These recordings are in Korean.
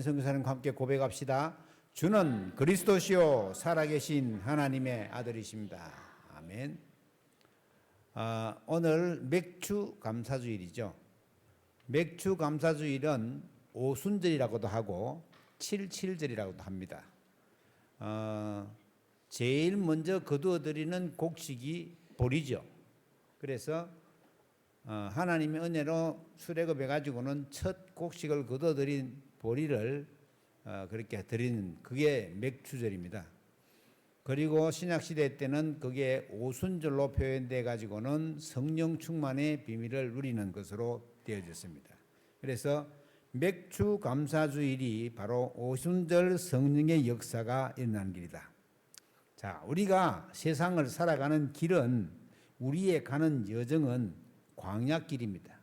선교사님과 함께 고백합시다. 주는 그리스도시요 살아계신 하나님의 아들이십니다. 아멘. 오늘 맥주 감사주일이죠. 맥주 감사주일은 오순절이라고도 하고 77절이라고도 합니다. 제일 먼저 거두어드리는 곡식이 보리죠. 그래서 하나님의 은혜로 수레급해가지고는 첫 곡식을 거두어드린 보리를 그렇게 드리는 그게 맥주절입니다. 그리고 신약시대 때는 그게 오순절로 표현돼 가지고는 성령 충만의 비밀을 누리는 것으로 되어졌습니다. 그래서 맥주 감사주일이 바로 오순절 성령의 역사가 일어난 길이다. 자, 우리가 세상을 살아가는 길은, 우리의 가는 여정은 광야길입니다.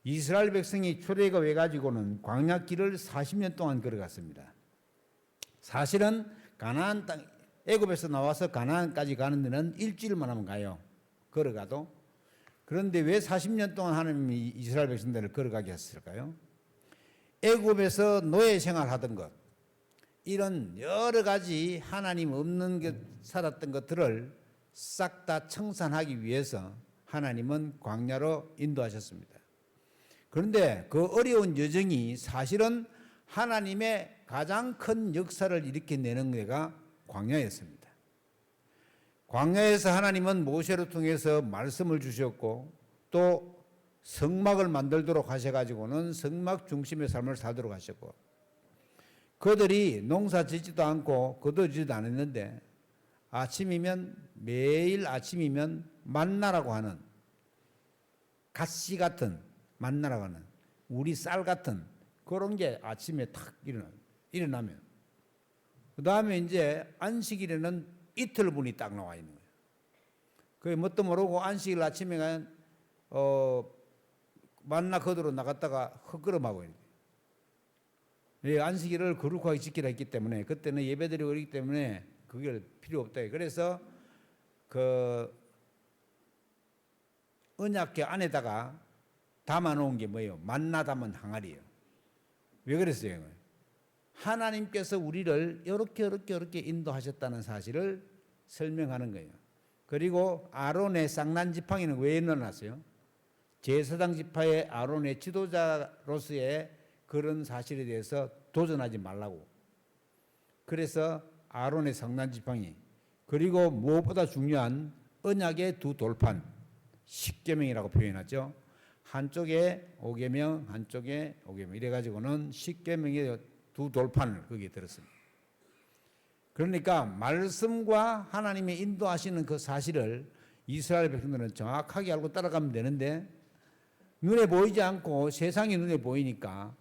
이스라엘 백성이 출애굽해 가지고는 광야길을 40년 동안 걸어갔습니다. 사실은 가나안 땅, 애굽에서 나와서 가나안까지 가는 데는 일주일만 하면 가요. 걸어가도. 그런데 왜 40년 동안 하나님이 이스라엘 백성들을 걸어가게 했을까요? 애굽에서 노예 생활하던 것, 이런 여러 가지 하나님 없는 것 살았던 것들을 싹 다 청산하기 위해서 하나님은 광야로 인도하셨습니다. 그런데 그 어려운 여정이 사실은 하나님의 가장 큰 역사를 일으켜내는 데가 광야였습니다. 광야에서 하나님은 모세를 통해서 말씀을 주셨고, 또 성막을 만들도록 하셔가지고는 성막 중심의 삶을 살도록 하셨고, 그들이 농사 짓지도 않고 거두지도 않았는데 아침이면, 매일 아침이면 만나라고 하는, 갓씨 같은, 만나라고 하는 우리 쌀 같은 그런 게 아침에 탁 일어나면, 그 다음에 이제 안식일에는 이틀분이 딱 나와 있는 거예요. 그게 뭣도 모르고 안식일 아침에 만나 거두러 나갔다가 헛걸음하고 있는 거예요. 안식일을 거룩하게 지키라 했기 때문에, 그때는 예배드리고 그러기 때문에 그게 필요 없다. 그래서 그 언약궤 안에다가 담아놓은 게 뭐예요? 만나 담은 항아리예요. 왜 그랬어요? 하나님께서 우리를 이렇게 인도하셨다는 사실을 설명하는 거예요. 그리고 아론의 쌍난 지팡이는 왜 넣어놨어요? 제사장 지파의 아론의 지도자로서의 그런 사실에 대해서 도전하지 말라고. 그래서 아론의 쌍난 지팡이, 그리고 무엇보다 중요한 언약의 두 돌판, 십계명이라고 표현하죠. 한쪽에 5계명, 한쪽에 5계명, 이래가지고는 10계명의 두 돌판을 거기에 들었습니다. 그러니까 말씀과 하나님의 인도하시는 그 사실을 이스라엘 백성들은 정확하게 알고 따라가면 되는데, 눈에 보이지 않고 세상이 눈에 보이니까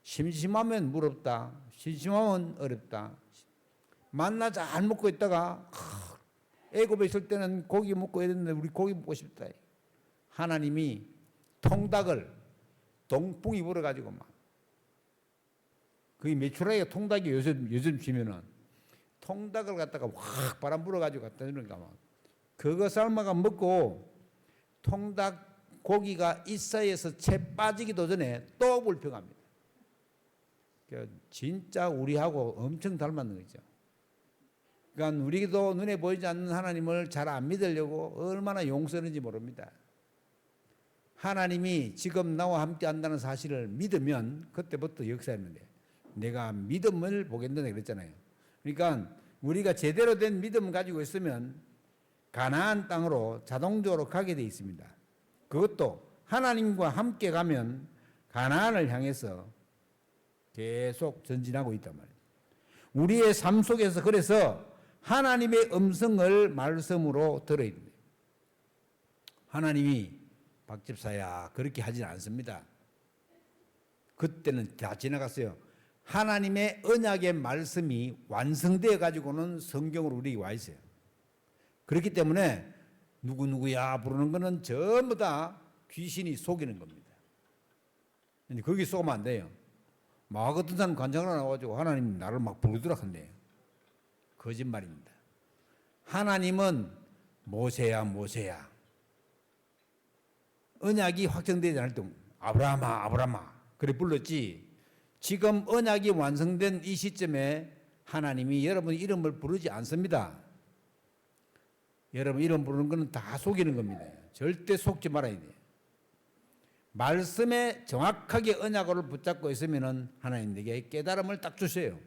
심심하면 무럽다, 심심하면 어렵다. 만나 잘 먹고 있다가 애굽에 있을 때는 고기 먹고 이랬는데 우리 고기 먹고 싶다. 하나님이 통닭을 동풍이 불어가지고 막, 그게 메추라기가 통닭이 요즘 쥐면은 통닭을 갖다가 확 바람 불어가지고 갖다 주는가 막, 그거 삶아가 먹고 통닭 고기가 이 사이에서 채 빠지기도 전에 또 불평합니다. 진짜 우리하고 엄청 닮았는 거죠. 그러니까 우리도 눈에 보이지 않는 하나님을 잘 안 믿으려고 얼마나 용서하는지 모릅니다. 하나님이 지금 나와 함께 한다는 사실을 믿으면 그때부터 역사했는데, 내가 믿음을 보겠는데 그랬잖아요. 그러니까 우리가 제대로 된 믿음을 가지고 있으면 가나안 땅으로 자동적으로 가게 돼 있습니다. 그것도 하나님과 함께 가면 가나안을 향해서 계속 전진하고 있단 말이에요. 우리의 삶 속에서 그래서 하나님의 음성을 말씀으로 들어야 됩니다. 하나님이 박 집사야 그렇게 하진 않습니다. 그때는 다 지나갔어요. 하나님의 언약의 말씀이 완성되어 가지고는 성경으로 우리에게 와 있어요. 그렇기 때문에 누구누구야 부르는 거는 전부 다 귀신이 속이는 겁니다. 근데 거기 속으면 안 돼요. 막 어떤 사람 관장을 나와가지고 하나님 나를 막 부르더라 한대요. 거짓말입니다. 하나님은 모세야 모세야, 언약이 확정되지 않을 때 아브라함아 아브라함아 그래 불렀지, 지금 언약이 완성된 이 시점에 하나님이 여러분 이름을 부르지 않습니다. 여러분 이름 부르는 것은 다 속이는 겁니다. 절대 속지 말아야 돼요. 말씀에 정확하게 언약을 붙잡고 있으면 하나님 내게 깨달음을 딱 주세요.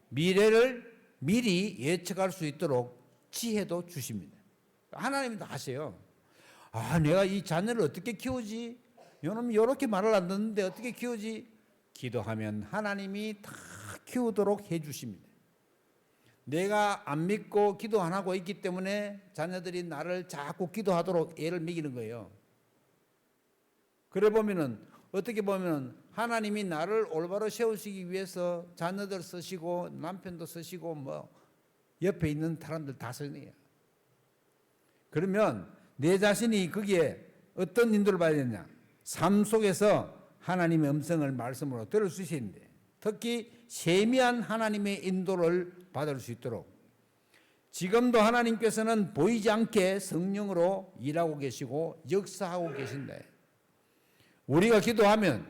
미래를 미리 예측할 수 있도록 지혜도 주십니다. 하나님도 하세요. 아, 내가 이 자녀를 어떻게 키우지? 요놈이 이렇게 말을 안 듣는데 어떻게 키우지? 기도하면 하나님이 다 키우도록 해주십니다. 내가 안 믿고 기도 안 하고 있기 때문에 자녀들이 나를 자꾸 기도하도록 애를 먹이는 거예요. 그래 보면은 어떻게 보면 하나님이 나를 올바로 세우시기 위해서 자녀들 쓰시고 남편도 쓰시고 뭐 옆에 있는 사람들 다 쓰네요. 그러면 내 자신이 거기에 어떤 인도를 받아야 되냐? 삶 속에서 하나님의 음성을 말씀으로 들을 수 있는데 특히 세미한 하나님의 인도를 받을 수 있도록 지금도 하나님께서는 보이지 않게 성령으로 일하고 계시고 역사하고 계신다. 우리가 기도하면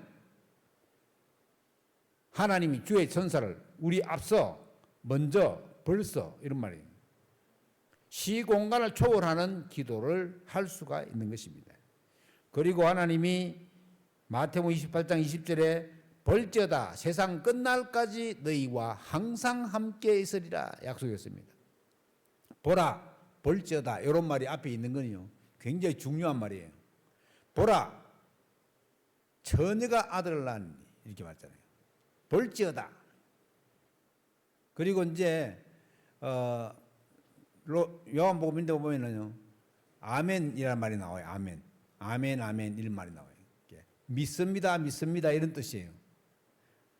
하나님이 주의 천사를 우리 앞서 먼저 벌써 이런 말이에요. 시공간을 초월하는 기도를 할 수가 있는 것입니다. 그리고 하나님이 마태복음 28장 20절에 볼지어다 세상 끝날까지 너희와 항상 함께 있으리라 약속했습니다. 보라 볼지어다 이런 말이 앞에 있는 거는요 굉장히 중요한 말이에요. 보라 처녀가 아들을 낳으니 이렇게 말했잖아요. 볼지어다. 그리고 이제 요한복음인데 보면은요 아멘이라는 말이 나와요. 아멘, 아멘, 아멘 이런 말이 나와요. 믿습니다, 믿습니다 이런 뜻이에요.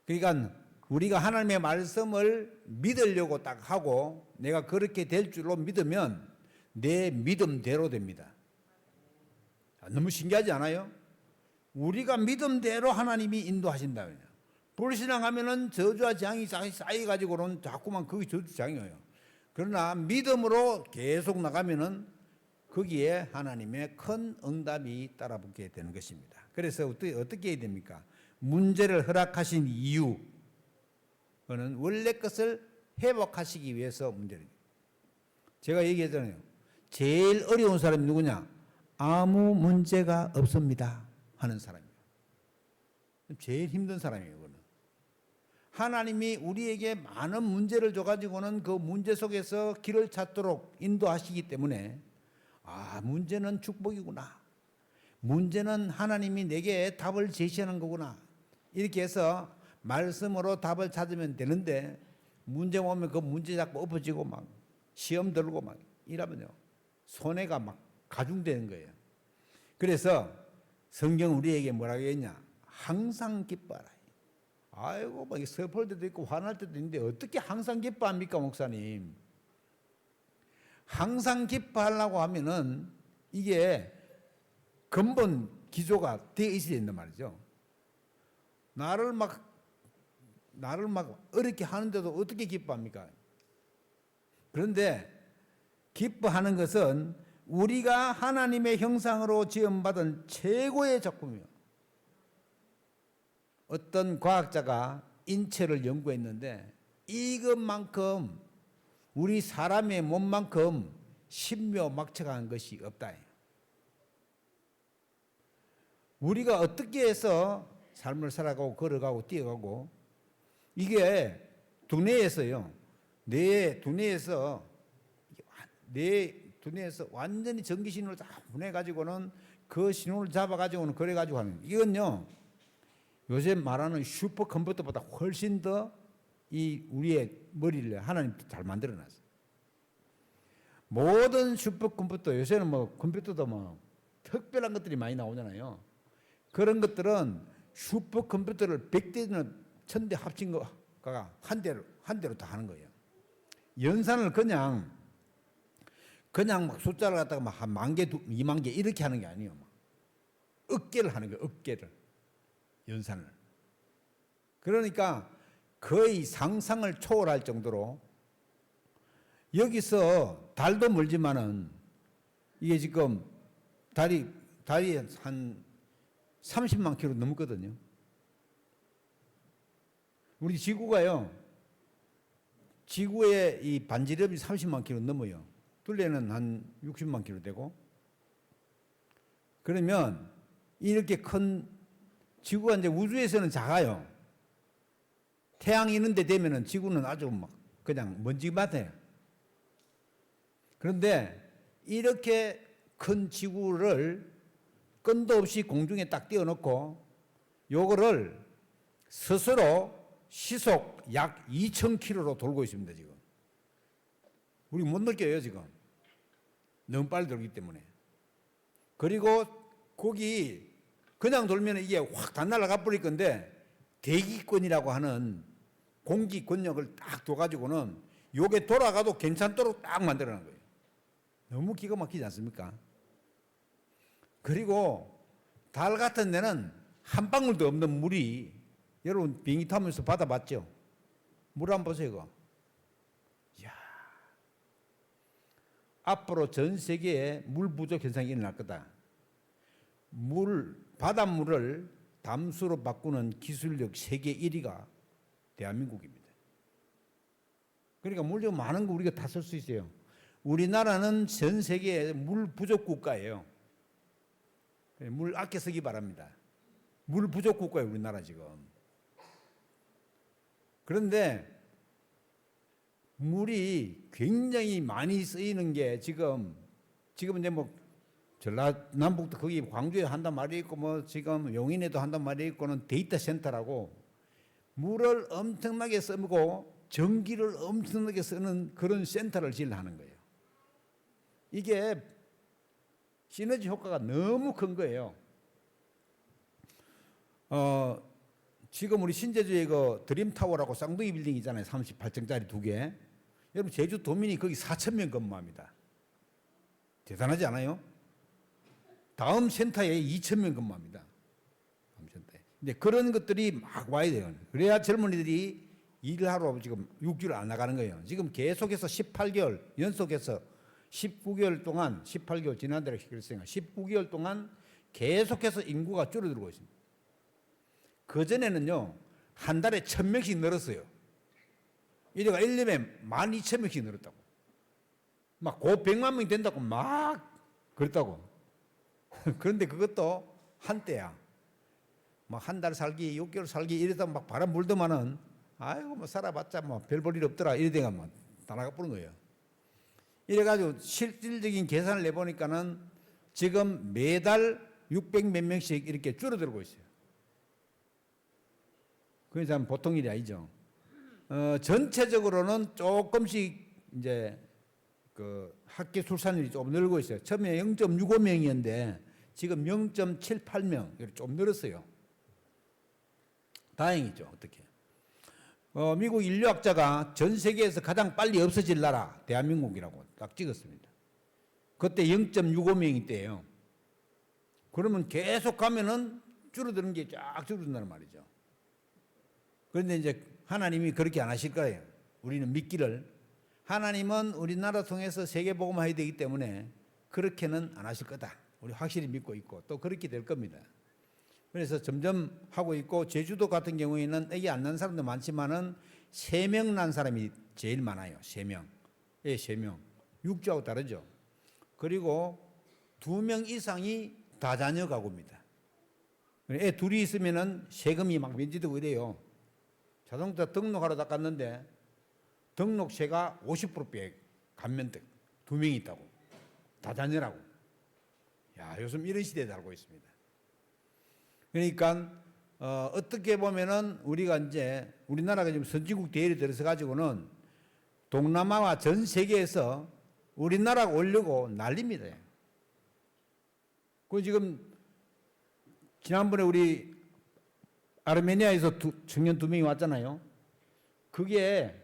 그러니까 우리가 하나님의 말씀을 믿으려고 딱 하고 내가 그렇게 될 줄로 믿으면 내 믿음대로 됩니다. 너무 신기하지 않아요? 우리가 믿음대로 하나님이 인도하신다. 불신앙하면은 저주와 재앙이 쌓여가지고는 자꾸만 거기 저주 재앙이에요. 그러나 믿음으로 계속 나가면은 거기에 하나님의 큰 응답이 따라붙게 되는 것입니다. 그래서 어떻게 해야 됩니까? 문제를 허락하신 이유, 그는 원래 것을 회복하시기 위해서 문제를. 제가 얘기했잖아요. 제일 어려운 사람이 누구냐? 아무 문제가 없습니다 하는 사람이에요. 제일 힘든 사람이에요. 그는. 하나님이 우리에게 많은 문제를 줘가지고는 그 문제 속에서 길을 찾도록 인도하시기 때문에 아, 문제는 축복이구나. 문제는 하나님이 내게 답을 제시하는 거구나. 이렇게 해서 말씀으로 답을 찾으면 되는데 문제 오면 그 문제 잡고 엎어지고 막 시험 들고 막 이러면요. 손해가 막 가중되는 거예요. 그래서 성경 우리에게 뭐라고 했냐? 항상 기뻐하라. 아이고, 막 슬플 때도 있고 화날 때도 있는데 어떻게 항상 기뻐합니까, 목사님? 항상 기뻐하려고 하면은 이게 근본 기조가 되어 있어야 된단 말이죠. 나를 막 어렵게 하는데도 어떻게 기뻐합니까? 그런데 기뻐하는 것은 우리가 하나님의 형상으로 지음받은 최고의 작품이에요. 어떤 과학자가 인체를 연구했는데 이것만큼 우리 사람의 몸만큼 신묘막측한 것이 없다. 우리가 어떻게 해서 삶을 살아가고 걸어가고 뛰어가고 이게 두뇌에서요. 내 두뇌에서 완전히 전기 신호를 다 보내가지고는 그 신호를 잡아가지고는 그래가지고 하는 이건요. 요새 말하는 슈퍼컴퓨터보다 훨씬 더 이 우리의 머리를 하나님 잘 만들어놨어요. 모든 슈퍼컴퓨터 요새는 뭐 컴퓨터도 뭐 특별한 것들이 많이 나오잖아요. 그런 것들은 슈퍼컴퓨터를 100대나 1000대 합친 거가 한 대로 다 하는 거예요. 연산을 그냥 막 숫자를 갖다가 막 한 10,000개, 20,000개 이렇게 하는 게 아니에요. 막 억개를 하는 거예요. 억개를. 연산을. 그러니까 거의 상상을 초월할 정도로 여기서 달도 멀지만은 이게 지금 달이 한 30만 킬로 넘거든요. 우리 지구가요. 지구의 이 반지름이 30만 킬로 넘어요. 둘레는 한 60만 킬로 되고. 그러면 이렇게 큰 지구가 이제 우주에서는 작아요. 태양이 있는 데 되면은 지구는 아주 막 그냥 먼지 같아요. 그런데 이렇게 큰 지구를 끈도 없이 공중에 딱 띄워놓고 요거를 스스로 시속 약 2,000km로 돌고 있습니다, 지금. 우리 못 느껴요, 지금. 너무 빨리 돌기 때문에. 그리고 거기 그냥 돌면 이게 확 다 날아가 버릴 건데 대기권이라고 하는 공기 권력을 딱 둬가지고는 요게 돌아가도 괜찮도록 딱 만들어 놓은 거예요. 너무 기가 막히지 않습니까? 그리고 달 같은 데는 한 방울도 없는 물이, 여러분 비행기 타면서 바다 봤죠? 물 한번 보세요, 이거. 이야. 앞으로 전 세계에 물 부족 현상이 일어날 거다. 바닷물을 담수로 바꾸는 기술력 세계 1위가 대한민국입니다. 그러니까 물 좀 많은 거 우리가 다 쓸 수 있어요. 우리나라는 전 세계의 물 부족 국가예요. 물 아껴 쓰기 바랍니다. 물 부족 국가예요, 우리나라 지금. 그런데 물이 굉장히 많이 쓰이는 게 지금 이제 뭐 전라남북도 거기 광주에 한단 말이 있고 뭐 지금 용인에도 한단 말이 있고는 데이터 센터라고 물을 엄청나게 쓰고 전기를 엄청나게 쓰는 그런 센터를 지으려는 거예요. 이게 시너지 효과가 너무 큰 거예요. 지금 우리 신제주에 그 드림타워라고 쌍둥이 빌딩 있잖아요. 38층짜리 2개. 여러분 제주 도민이 거기 4,000명 근무합니다. 대단하지 않아요? 다음 센터에 2,000명 근무합니다. 다음 센터에. 근데 그런 것들이 막 와야 돼요. 그래야 젊은이들이 일을 하러 지금 6주를 안 나가는 거예요. 지금 계속해서 18개월 연속해서 19개월 동안 18개월 지난달에 그랬으니까 19개월 동안 계속해서 인구가 줄어들고 있습니다. 그전에는요 한 달에 1,000명씩 늘었어요. 이래가 1년에 12,000명씩 늘었다고. 막 고 100만 명이 된다고 막 그랬다고. 그런데 그것도 한때야. 막 한 달 살기 6개월 살기 이러다 막 바람 불더만은 아이고 뭐 살아봤자 뭐 별 볼 일 없더라 이러다가 막 다 나가버린 거예요. 이래가지고 실질적인 계산을 내보니까는 지금 매달 600 몇 명씩 이렇게 줄어들고 있어요. 그게 참 보통 일이 아니죠. 전체적으로는 조금씩 이제 그 학교 출산율이 좀 늘고 있어요. 처음에 0.65명이었는데 지금 0.78명 좀 늘었어요. 다행이죠. 어떻게? 미국 인류학자가 전 세계에서 가장 빨리 없어질 나라 대한민국이라고 딱 찍었습니다. 그때 0.65명이 때예요. 그러면 계속 가면은 줄어드는 게 쫙 줄어든다는 말이죠. 그런데 이제 하나님이 그렇게 안 하실 거예요. 우리는 믿기를. 하나님은 우리나라 통해서 세계복음화해야 되기 때문에 그렇게는 안 하실 거다. 우리 확실히 믿고 있고 또 그렇게 될 겁니다. 그래서 점점 하고 있고 제주도 같은 경우에는 애기 안 낳은 사람도 많지만은 3명 낳은 사람이 제일 많아요. 3명. 예, 3명. 육주하고 다르죠. 그리고 2명 이상이 다자녀 가구입니다. 애 둘이 있으면은 세금이 막 면제되고 이래요. 자동차 등록하러 다 갔는데 등록세가 50% 감면돼. 2명이 있다고. 다자녀라고. 야, 요즘 이런 시대에 살고 있습니다. 그러니까 어떻게 보면은 우리가 이제 우리나라가 지금 선진국 대열에 들어서 가지고는 동남아와 전 세계에서 우리나라가 오려고 난립니다. 그 지금 지난번에 우리 아르메니아에서 청년 2명이 왔잖아요. 그게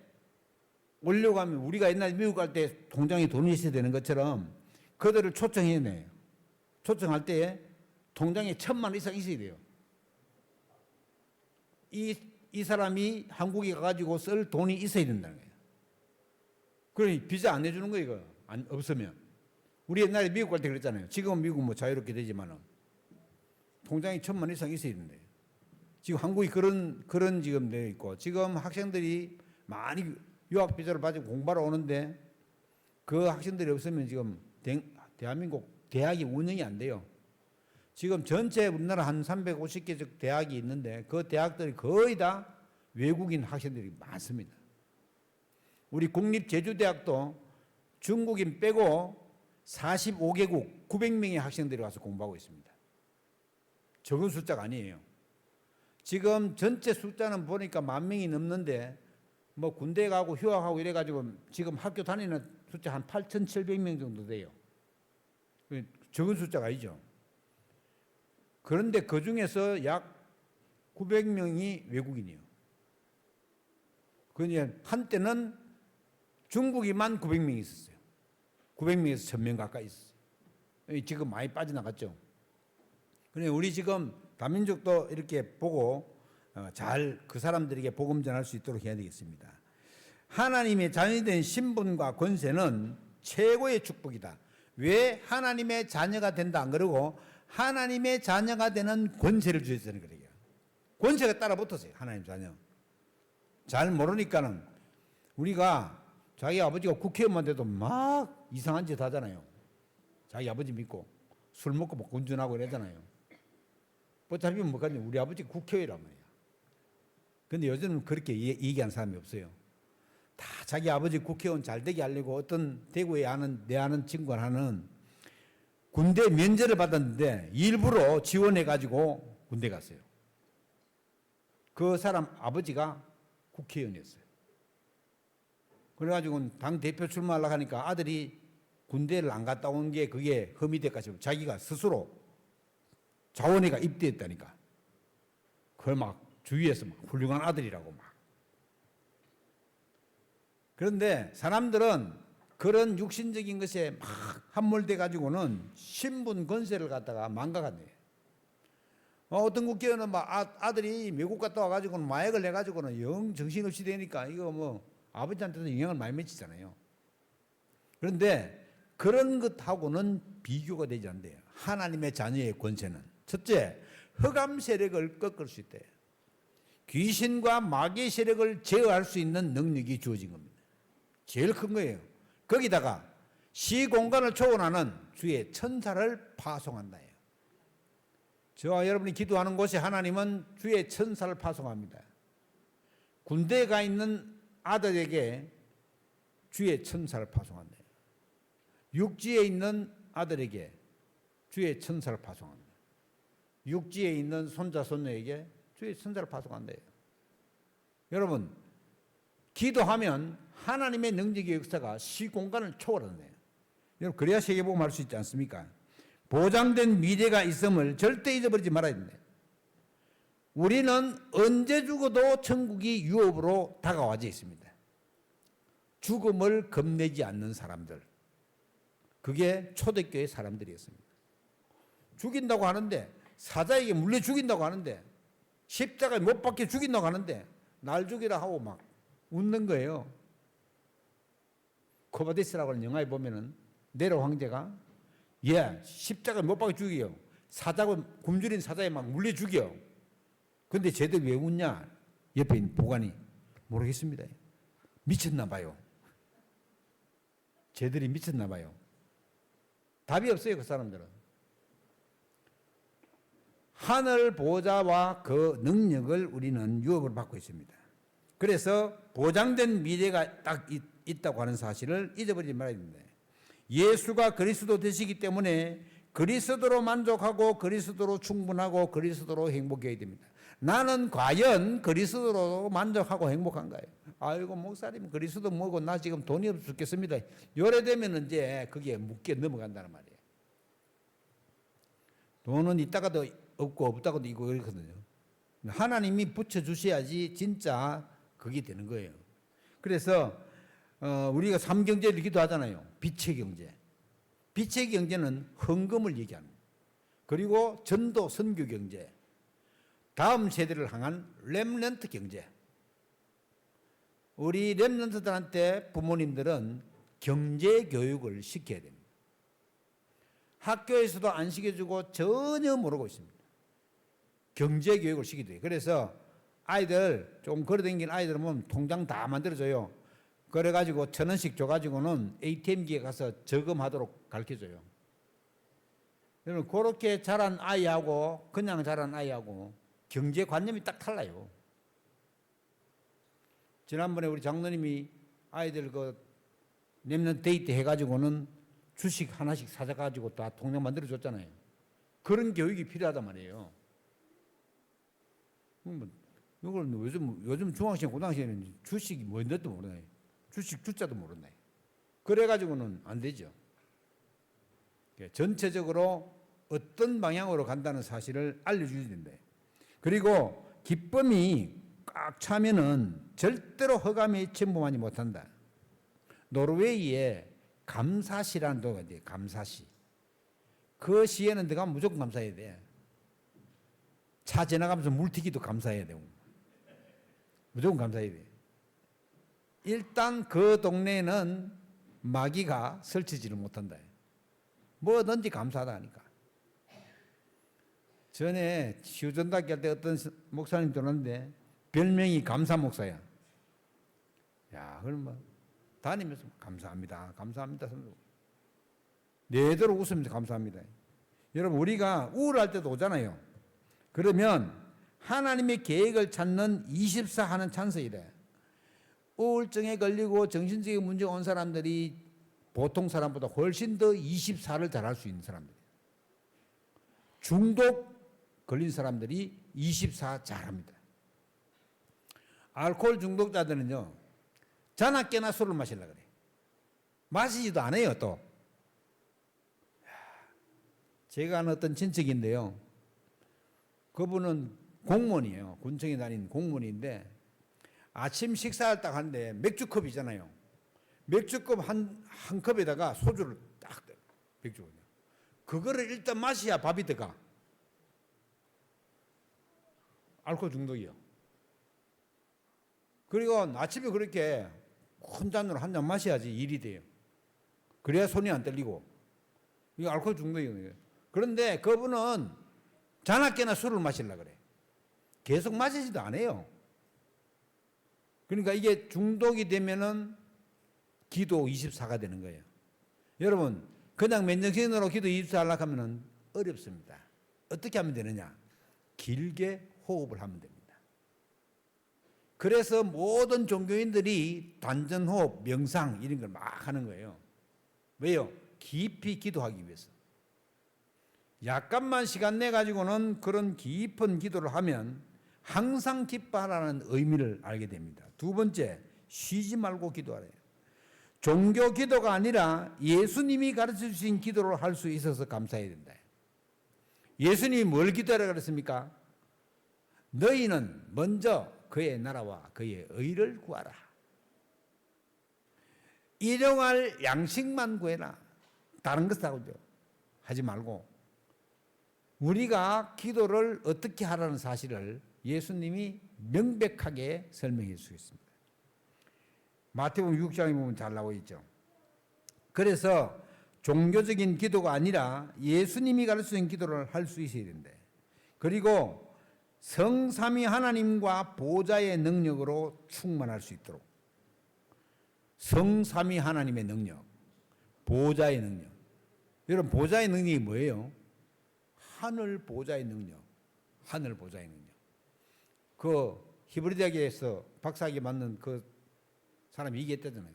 오려고 하면 우리가 옛날에 미국 갈 때 통장에 돈이 있어야 되는 것처럼 그들을 초청해내요. 초청할 때 통장에 1,000만 원 이상 있어야 돼요. 이 사람이 한국에 가가지고 쓸 돈이 있어야 된다는 거예요. 그러니 비자 안 내주는 거예요, 이거. 없으면. 우리 옛날에 미국 갈 때 그랬잖아요. 지금은 미국 뭐 자유롭게 되지만은 통장에 1,000만 원 이상 있어야 된대요. 지금 한국이 그런 지금 되어 있고, 지금 학생들이 많이 유학 비자를 가지고 공부하러 오는데 그 학생들이 없으면 지금 대한민국 대학이 운영이 안 돼요. 지금 전체 우리나라 한 350개 대학이 있는데 그 대학들이 거의 다 외국인 학생들이 많습니다. 우리 국립제주대학도 중국인 빼고 45개국 900명의 학생들이 와서 공부하고 있습니다. 적은 숫자가 아니에요. 지금 전체 숫자는 보니까 10,000명이 넘는데 뭐 군대 가고 휴학하고 이래가지고 지금 학교 다니는 숫자 한 8,700명 정도 돼요. 적은 숫자가 아니죠. 그런데 그 중에서 약 900명이 외국인이에요. 그러니 한때는 중국이만 900명이 있었어요. 900명에서 1,000명 가까이 있었어요. 지금 많이 빠져나갔죠. 그래 우리 지금 다민족도 이렇게 보고 잘 그 사람들에게 복음 전할 수 있도록 해야 되겠습니다. 하나님의 자녀이 된 신분과 권세는 최고의 축복이다. 왜 하나님의 자녀가 된다 안 그러고 하나님의 자녀가 되는 권세를 주셨다는 거예요. 권세가 따라 붙었어요. 하나님 자녀. 잘 모르니까는 우리가 자기 아버지가 국회의원만 돼도 막 이상한 짓 하잖아요. 자기 아버지 믿고 술 먹고 막 운전하고 이러잖아요. 어차피 뭐가냐 우리 아버지 국회의원이란 말이야. 근데 요즘은 그렇게 얘기하는 사람이 없어요. 다 자기 아버지 국회의원 잘 되게 하려고 어떤 대구에 내 아는 친구가 하는 군대 면제를 받았는데 일부러 지원해가지고 군대 갔어요. 그 사람 아버지가 국회의원이었어요. 그래가지고 당 대표 출마하려고 하니까 아들이 군대를 안 갔다 온 게 그게 흠이 돼가지고 자기가 스스로 자원회가 입대했다니까. 그걸 막 주위에서 막 훌륭한 아들이라고 막. 그런데 사람들은 그런 육신적인 것에 막 함몰돼 가지고는 신분 권세를 갖다가 망각한대요. 어떤 국회의원은 막 아들이 미국 갔다 와가지고는 마약을 해가지고는 영 정신없이 되니까 이거 뭐 아버지한테도 영향을 많이 미치잖아요. 그런데 그런 것하고는 비교가 되지 않대요. 하나님의 자녀의 권세는 첫째, 흑암 세력을 꺾을 수 있대요. 귀신과 마귀의 세력을 제어할 수 있는 능력이 주어진 겁니다. 제일 큰 거예요. 거기다가 시공간을 초월하는 주의 천사를 파송한다. 저와 여러분이 기도하는 곳에 하나님은 주의 천사를 파송합니다. 군대에 가 있는 아들에게 주의 천사를 파송한다. 육지에 있는 아들에게 주의 천사를 파송합니다. 육지에 있는 손자 손녀에게 주의 천사를 파송한다. 여러분 기도하면 하나님의 능력의 역사가 시공간을 초월한대요. 여러분 그래야 세계복음을 할 수 있지 않습니까? 보장된 미래가 있음을 절대 잊어버리지 말아야 됩니다. 우리는 언제 죽어도 천국이 유업으로 다가와져 있습니다. 죽음을 겁내지 않는 사람들, 그게 초대교회 사람들이었습니다. 죽인다고 하는데, 사자에게 물려 죽인다고 하는데, 십자가에 못 박혀 죽인다고 하는데 날 죽이라 하고 막 웃는 거예요. 코바디스라고 하는 영화에 보면은 네로 황제가 십자가에 못 박혀 죽이요. 사자가 굶주린 사자에 막 물려 죽여. 근데 쟤들 왜 웃냐? 옆에 있는 보관이 모르겠습니다. 미쳤나 봐요. 쟤들이 미쳤나 봐요. 답이 없어요, 그 사람들은. 하늘 보좌와 그 능력을 우리는 유업을 받고 있습니다. 그래서 보장된 미래가 딱 있다고 하는 사실을 잊어버리지 말아야 됩니다. 예수가 그리스도 되시기 때문에 그리스도로 만족하고 그리스도로 충분하고 그리스도로 행복해야 됩니다. 나는 과연 그리스도로 만족하고 행복한가요? 아이고 목사님 그리스도 뭐고 나 지금 돈이 없어 죽겠습니다. 요래 되면 이제 그게 묻게 넘어간다는 말이에요. 돈은 있다가도 없고 없다가도 있고 그렇거든요. 하나님이 붙여주셔야지 진짜 그게 되는 거예요. 그래서 우리가 삼경제를 기도하잖아요. 빛의 경제. 빛의 경제는 헌금을 얘기합니다. 그리고 전도 선교 경제. 다음 세대를 향한 렘넌트 경제. 우리 렘넌트들한테 부모님들은 경제 교육을 시켜야 됩니다. 학교에서도 안 시켜주고 전혀 모르고 있습니다. 경제 교육을 시키대. 그래서 아이들 좀 걸어다니는 아이들 보면 통장 다 만들어줘요. 그래가지고 1,000원씩 줘가지고는 ATM기에 가서 저금하도록 가르쳐줘요. 여러분 그렇게 자란 아이하고 그냥 자란 아이하고 경제관념이 딱 달라요. 지난번에 우리 장로님이 아이들 그 랩넌트 데이트 해가지고는 주식 하나씩 사줘가지고 다 통장 만들어줬잖아요. 그런 교육이 필요하단 말이에요. 이걸 요즘 중학생, 고등학생은 주식이 뭔지도 모르나요? 주식 주자도 모르나요? 그래가지고는 안 되죠. 전체적으로 어떤 방향으로 간다는 사실을 알려줘야 된다. 그리고 기쁨이 꽉 차면은 절대로 허감에 침범하지 못한다. 노르웨이에 감사시라는 도가 있대요. 감사시. 그 시에는 들어가면 무조건 감사해야 돼. 차 지나가면서 물튀기도 감사해야 되고. 무조건 감사해야 돼. 일단 그 동네에는 마귀가 설치지를 못한다. 뭐든지 감사하다 하니까. 전에 시우전답게 할 때 어떤 목사님 들었는데 별명이 감사 목사야. 야, 그럼 뭐 다니면서 감사합니다. 감사합니다. 내도록 웃으면서 감사합니다. 여러분 우리가 우울할 때도 오잖아요. 그러면 하나님의 계획을 찾는 24 하는 찬스이래. 우울증에 걸리고 정신적인 문제가 온 사람들이 보통 사람보다 훨씬 더 24를 잘할 수 있는 사람들. 중독 걸린 사람들이 24 잘합니다. 알코올 중독자들은요, 자나 깨나 술을 마시려고 그래. 마시지도 않아요, 또. 제가 아는 어떤 친척인데요. 그분은 공무원이에요. 군청에 다니는 공무원인데 아침 식사를 딱 하는데 맥주컵이잖아요. 맥주컵 한 컵에다가 소주를 딱 맥주거든요. 그거를 일단 마셔야 밥이 들어가. 알코올 중독이요. 그리고 아침에 그렇게 큰 잔으로 한 잔 마셔야지 일이 돼요. 그래야 손이 안 떨리고. 이거 알코올 중독이에요. 그런데 그분은 자나깨나 술을 마시려고 그래. 계속 마시지도 않아요. 그러니까 이게 중독이 되면은 기도 24가 되는 거예요. 여러분, 그냥 맨정신으로 기도 24 하려고 하면은 어렵습니다. 어떻게 하면 되느냐? 길게 호흡을 하면 됩니다. 그래서 모든 종교인들이 단전호흡, 명상 이런 걸 막 하는 거예요. 왜요? 깊이 기도하기 위해서. 약간만 시간 내 가지고는 그런 깊은 기도를 하면 항상 기뻐하라는 의미를 알게 됩니다. 두 번째, 쉬지 말고 기도하래요. 종교 기도가 아니라 예수님이 가르쳐 주신 기도를 할 수 있어서 감사해야 된다. 예수님이 뭘 기도하라 그랬습니까? 너희는 먼저 그의 나라와 그의 의를 구하라. 일용할 양식만 구해라. 다른 것 하지 말고 우리가 기도를 어떻게 하라는 사실을 예수님이 명백하게 설명해 주겠습니다. 마태복음 6장에 보면 잘 나와 있죠. 그래서 종교적인 기도가 아니라 예수님이 가르치는 기도를 할 수 있어야 된다. 그리고 성삼위 하나님과 보좌의 능력으로 충만할 수 있도록. 성삼위 하나님의 능력, 보좌의 능력. 여러분 보좌의 능력이 뭐예요? 하늘 보좌의 능력, 하늘 보좌의 능력. 그 히브리 대학에서 박사학위 맡는 그 사람이 얘기했다잖아요.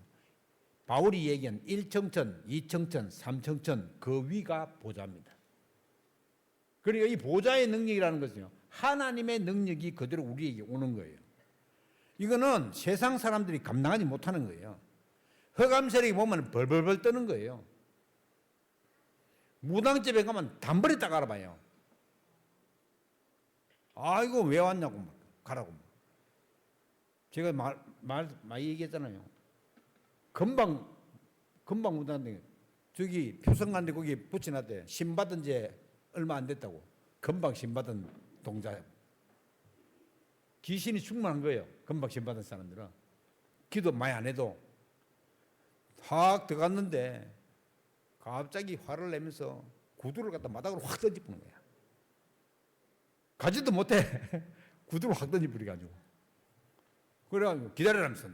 바울이 얘기한 1청천, 2청천, 3청천 그 위가 보좌입니다. 그러니까 이 보좌의 능력이라는 것은요, 하나님의 능력이 그대로 우리에게 오는 거예요. 이거는 세상 사람들이 감당하지 못하는 거예요. 흑암 세력이 보면 벌벌벌 떠는 거예요. 무당집에 가면 단벌이 딱 알아봐요. 아이고 왜 왔냐고 막 가라고. 제가 많이 얘기했잖아요. 금방 무당한테 저기 표성 간데 거기 붙여놨대. 신받은 지 얼마 안 됐다고. 금방 신받은 동자. 귀신이 충만한 거예요. 금방 신받은 사람들은. 기도 많이 안 해도. 확 들어갔는데 갑자기 화를 내면서 구두를 갖다 마닥으로 확 던지는 거야. 가지도 못해. 구두로 확 던져버려가지고. 그래가지고 기다리라면서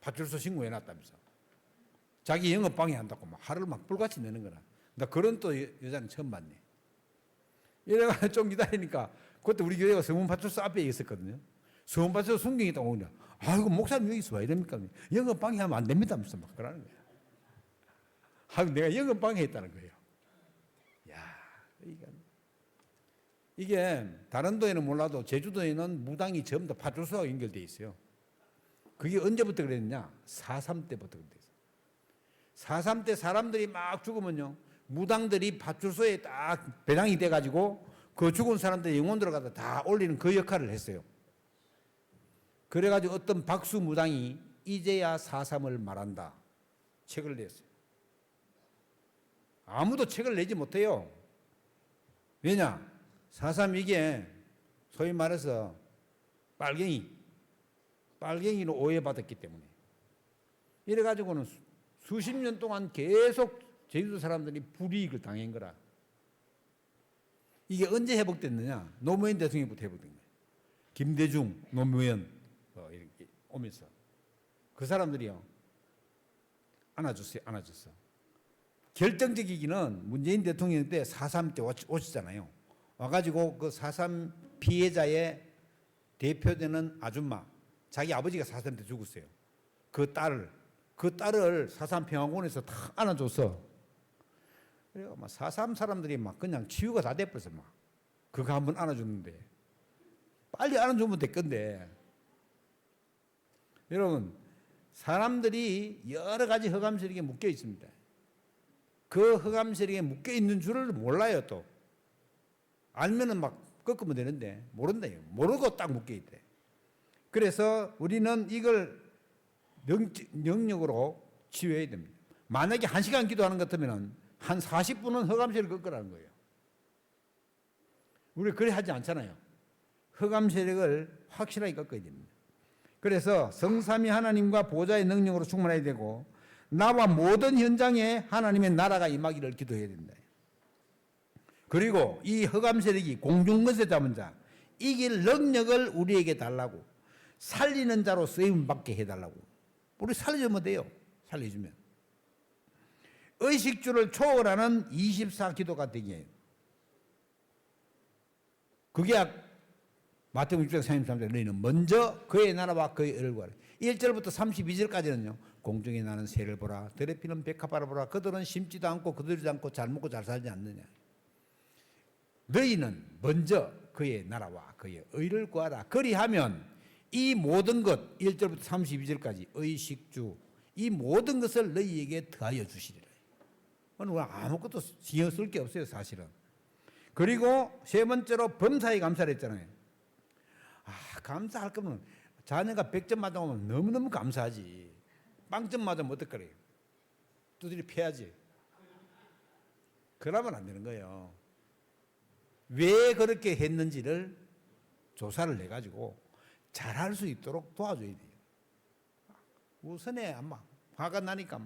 파출소 신고해놨다면서. 자기 영업 방해한다고 막 화를 막 불같이 내는 거라. 나 그런 또 여자는 처음 봤네. 이래가지고 좀 기다리니까 그때 우리 교회가 서문파출소 앞에 있었거든요. 서문파출소 순경이 딱 오냐. 아이고 목사님 여기 있어 봐 이럽니까? 영업 방해하면 안 됩니다 하면서 막 그러는 거야. 하고 내가 영업 방해했다는 거예요. 야, 이게 다른 도에는 몰라도 제주도에는 무당이 전부 다 파출소와 연결돼 있어요. 그게 언제부터 그랬냐? 4.3 때부터 그랬어요. 4.3 때 사람들이 막 죽으면요, 무당들이 파출소에 딱 배당이 돼가지고 그 죽은 사람들의 영혼들을 갖다 다 올리는 그 역할을 했어요. 그래가지고 어떤 박수 무당이 이제야 4.3을 말한다 책을 냈어요. 아무도 책을 내지 못해요. 왜냐? 4.3 이게 소위 말해서 빨갱이로 오해받았기 때문에. 이래가지고는 수십 년 동안 계속 제주도 사람들이 불이익을 당한 거라. 이게 언제 회복됐느냐? 노무현 대통령부터 회복된 거예요. 김대중, 노무현 이렇게 오면서 그 사람들이요 안아줬어. 결정적이기는 문재인 대통령 때 4.3 때 오셨잖아요. 와가지고 그 4.3 피해자의 대표되는 아줌마, 자기 아버지가 4.3 때 죽었어요. 그 딸을 4.3 평화공원에서 다 안아줬어. 그래서 막 4.3 사람들이 막 그냥 치유가 다 돼버렸어. 막 그거 한번 안아줬는데 빨리 안아주면 될 건데. 여러분, 사람들이 여러 가지 흑암 세력에 묶여 있습니다. 그 흑암 세력에 묶여 있는 줄을 몰라요. 또 알면은 막 꺾으면 되는데 모른대요. 모르고 딱 묶여 있대. 그래서 우리는 이걸 영역으로 치유해야 됩니다. 만약에 1시간 기도하는 것 같으면 한 40분은 흑암 세력을 꺾으라는 거예요. 우리 그래 하지 않잖아요. 흑암 세력을 확실하게 꺾어야 됩니다. 그래서 성삼위 하나님과 보좌의 능력으로 충만해야 되고, 나와 모든 현장에 하나님의 나라가 임하기를 기도해야 된다. 그리고 이 흑암 세력이 공중권세 잡은 자, 이길 능력을 우리에게 달라고, 살리는 자로 쓰임 받게 해달라고. 우리 살려주면 돼요. 살려주면. 의식주를 초월하는 24기도가 되게 해요. 그게 마태복음 6장 33절, 너희는 먼저 그의 나라와 그의 의를 구하라. 1절부터 32절까지는요. 공중에 나는 새를 보라, 들에 피는 백합화를 보라. 그들은 심지도 않고 거두리도 않고 잘 먹고 잘 살지 않느냐. 너희는 먼저 그의 나라와 그의 의를 구하라. 그리하면 이 모든 것, 1절부터 32절까지 의식주, 이 모든 것을 너희에게 더하여 주시리라. 오늘 아무것도 신경 쓸 게 없어요, 사실은. 그리고 세 번째로 범사에 감사를 했잖아요. 감사할 거면 자녀가 100점 맞아오면 너무너무 감사하지. 빵점 맞으면 어떡하래요? 두드려 패야지. 그러면 안 되는 거예요. 왜 그렇게 했는지를 조사를 해가지고 잘할 수 있도록 도와줘야 돼요. 우선에 아마 화가 나니까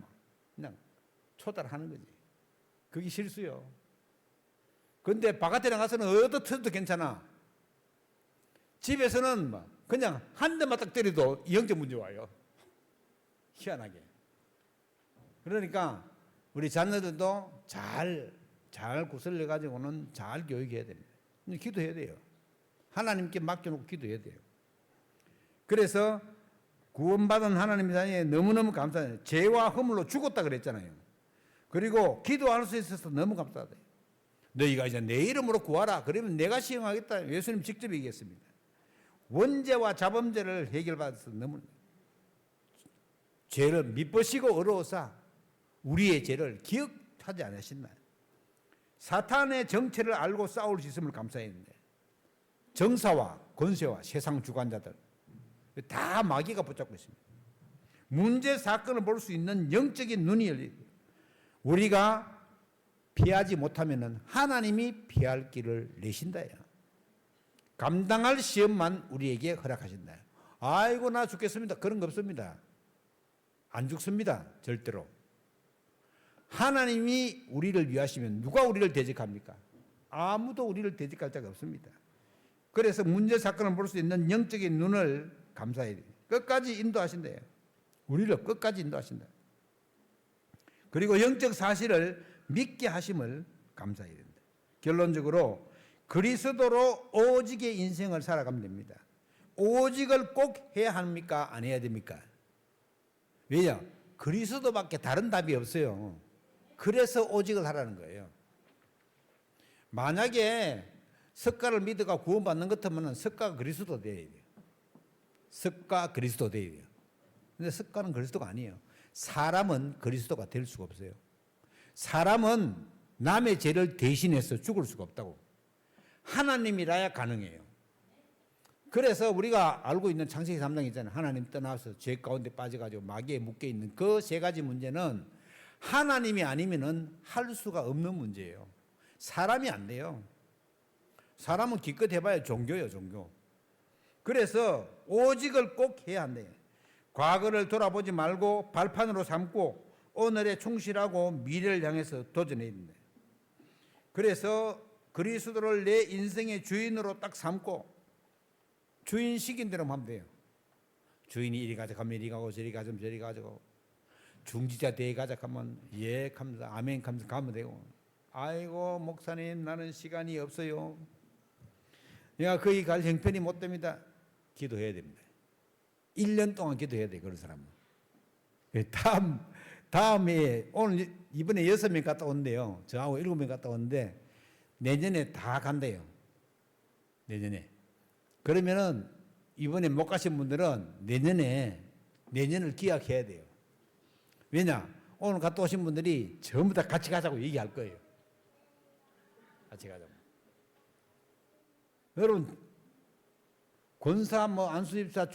그냥 초달하는 거지. 그게 실수요. 근데 바깥에 나가서는 어떻든 괜찮아. 집에서는 그냥 한 대만 딱 때려도 영적 문제 와요. 희한하게. 그러니까 우리 자녀들도 잘 구슬려가지고는 잘 교육해야 됩니다. 기도해야 돼요. 하나님께 맡겨놓고 기도해야 돼요. 그래서 구원받은 하나님의 자녀에 너무너무 감사해요. 죄와 허물로 죽었다 그랬잖아요. 그리고 기도할 수 있어서 너무 감사하다. 너희가 이제 내 이름으로 구하라. 그러면 내가 시행하겠다. 예수님 직접 얘기했습니다. 원죄와 자범죄를 해결받아서 너무 죄를 미쁘시고 어려워서 우리의 죄를 기억하지 않으신다. 사탄의 정체를 알고 싸울 수 있음을 감사했는데, 정사와 권세와 세상 주관자들 다 마귀가 붙잡고 있습니다. 문제 사건을 볼 수 있는 영적인 눈이 열리고, 우리가 피하지 못하면 하나님이 피할 길을 내신다요. 감당할 시험만 우리에게 허락하신다. 아이고 나 죽겠습니다. 그런 거 없습니다. 안 죽습니다. 절대로. 하나님이 우리를 위하시면 누가 우리를 대적합니까? 아무도 우리를 대적할 자가 없습니다. 그래서 문제 사건을 볼 수 있는 영적인 눈을 감사해야 돼요. 끝까지 인도하신대요. 우리를 끝까지 인도하신다. 그리고 영적 사실을 믿게 하심을 감사해야 된다. 결론적으로 그리스도로 오직의 인생을 살아가면 됩니다. 오직을 꼭 해야 합니까? 안 해야 됩니까? 왜냐? 그리스도밖에 다른 답이 없어요. 그래서 오직을 하라는 거예요. 만약에 석가를 믿어가 구원받는 것 같으면 석가가 그리스도 돼야 돼요. 석가 그리스도 돼야 돼요. 근데 석가는 그리스도가 아니에요. 사람은 그리스도가 될 수가 없어요. 사람은 남의 죄를 대신해서 죽을 수가 없다고. 하나님이라야 가능해요. 그래서 우리가 알고 있는 창세기 3장 있잖아요. 하나님 떠나서 죄 가운데 빠져가지고 마귀에 묶여있는 그 세 가지 문제는 하나님이 아니면은 할 수가 없는 문제예요. 사람이 안 돼요. 사람은 기껏 해봐야 종교예요, 종교. 그래서 오직을 꼭 해야 한대요. 과거를 돌아보지 말고 발판으로 삼고 오늘에 충실하고 미래를 향해서 도전해야 된다. 그래서 그리스도를 내 인생의 주인으로 딱 삼고 주인 시킨 대로 하면 돼요. 주인이 이리 가자 하면 이리 가고 저리 가자 저리 가자고 중지자 대회 가자 하면 예 감사 아멘 감사 가면 되고 아이고 목사님 나는 시간이 없어요. 내가 거기 갈 형편이 못 됩니다. 기도해야 됩니다. 1년 동안 기도해야 돼 그런 사람은. 다음에 오늘 이번에 6명 갔다 온대요. 저하고 7명 갔다 오는데 내년에 다 간대요. 내년에. 그러면은 이번에 못 가신 분들은 내년을 기약해야 돼요. 왜냐? 오늘 갔다 오신 분들이 전부 다 같이 가자고 얘기할 거예요. 같이 가자고. 여러분 권사 안수집사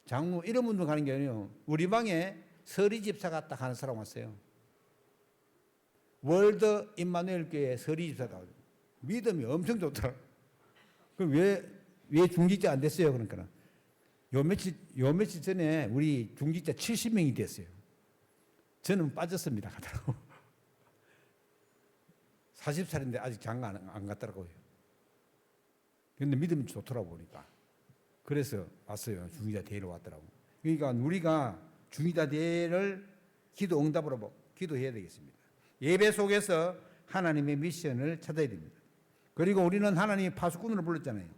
장로 이런 분들 가는 게 아니에요. 우리 방에 서리 집사가 딱 하는 사람 왔어요. 월드 임마누엘 교회 서리 집사가 믿음이 엄청 좋더라. 그럼 왜 중직자 안 됐어요? 그러니까 요 며칠 전에 우리 중직자 70명이 됐어요. 저는 빠졌습니다. 하더라고. 40살인데 아직 장가 안 갔더라고요. 근데 믿음이 좋더라고 보니까. 그래서 왔어요. 중직자 대회로 왔더라고. 그러니까 우리가 중직자 대회를 기도 응답으로 기도해야 되겠습니다. 예배 속에서 하나님의 미션을 찾아야 됩니다. 그리고 우리는 하나님의 파수꾼으로 불렀잖아요.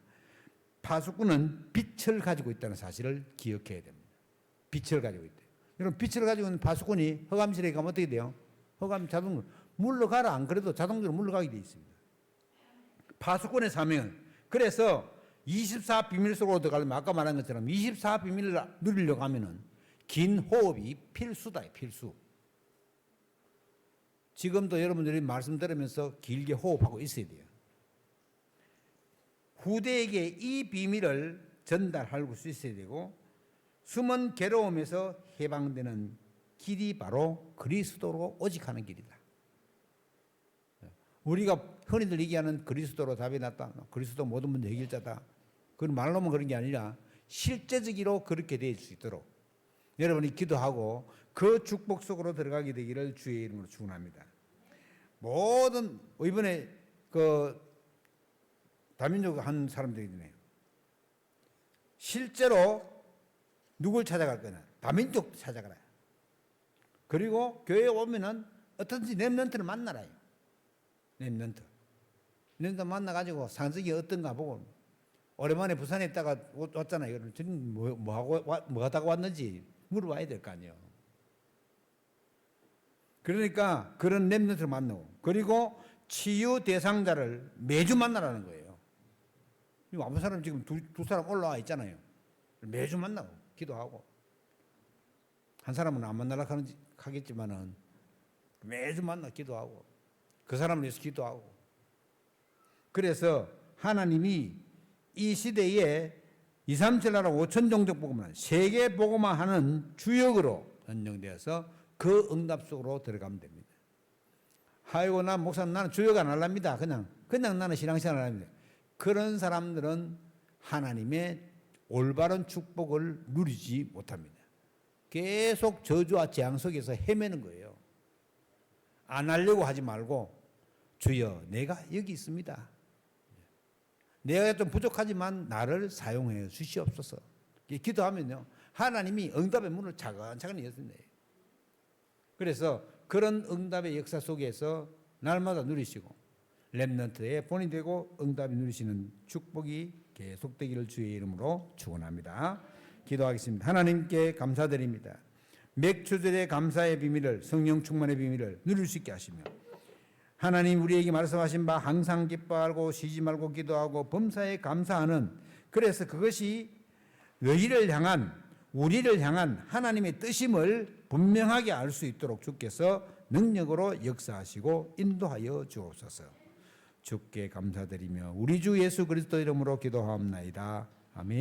파수꾼은 빛을 가지고 있다는 사실을 기억해야 됩니다. 빛을 가지고 있대요. 여러분 빛을 가지고 있는 파수꾼이 허감실에 가면 어떻게 돼요? 허감 자동으로 물러가라 안 그래도 자동적으로 물러가게 되어 있습니다. 파수꾼의 사명은 그래서 24비밀 속으로 들어가려면 아까 말한 것처럼 24비밀을 누리려고 하면은 긴 호흡이 필수다. 필수. 지금도 여러분들이 말씀 들으면서 길게 호흡하고 있어야 돼요. 후대에게 이 비밀을 전달할 수 있어야 되고 숨은 괴로움에서 해방되는 길이 바로 그리스도로 오직하는 길이다. 우리가 흔히들 얘기하는 그리스도로 답이 났다. 그리스도 모든 문제 해결자다. 그건 말로만 그런 게 아니라 실제적으로 그렇게 될 수 있도록 여러분이 기도하고 그 축복 속으로 들어가게 되기를 주의 이름으로 축원합니다. 모든 이번에 다민족 한 사람들이 있네요. 실제로 누굴 찾아갈 거냐? 다민족 찾아가라. 그리고 교회에 오면은 어떤지 렘넌트를 만나라요. 렘넌트 만나가지고 상식이 어떤가 보고 오랜만에 부산에 있다가 왔잖아요. 저는 뭐 하다가 왔는지 물어봐야 될 거 아니에요. 그러니까 그런 렘넌트를 만나고 그리고 치유 대상자를 매주 만나라는 거예요. 아무 사람 지금 두 사람 올라와 있잖아요. 매주 만나고 기도하고 한 사람은 안 만나라 하겠지만은 매주 만나 기도하고 그 사람을 위해서 기도하고 그래서 하나님이 이 시대에 2, 3, 7 나라 5천 종족 복음을 세계 복음화 하는 주역으로 선정되어서 그 응답 속으로 들어가면 됩니다. 아이고 나 목사님 나는 주역 안 할랍니다. 그냥 나는 신앙생활 안 합니다. 그런 사람들은 하나님의 올바른 축복을 누리지 못합니다. 계속 저주와 재앙 속에서 헤매는 거예요. 안 하려고 하지 말고 주여 내가 여기 있습니다. 내가 좀 부족하지만 나를 사용해 주시옵소서. 기도하면요, 하나님이 응답의 문을 차근차근 여신다. 그래서 그런 응답의 역사 속에서 날마다 누리시고 렘넌트의 본이 되고 응답이 누리시는 축복이 계속되기를 주의 이름으로 축원합니다. 기도하겠습니다. 하나님께 감사드립니다. 맥주절의 감사의 비밀을, 성령 충만의 비밀을 누릴 수 있게 하시며, 하나님 우리에게 말씀하신 바 항상 기뻐하고 쉬지 말고 기도하고 범사에 감사하는, 그래서 그것이 너희를 향한, 우리를 향한 하나님의 뜻임을 분명하게 알 수 있도록 주께서 능력으로 역사하시고 인도하여 주옵소서. 주께 감사드리며 우리 주 예수 그리스도 이름으로 기도하옵나이다. 아멘.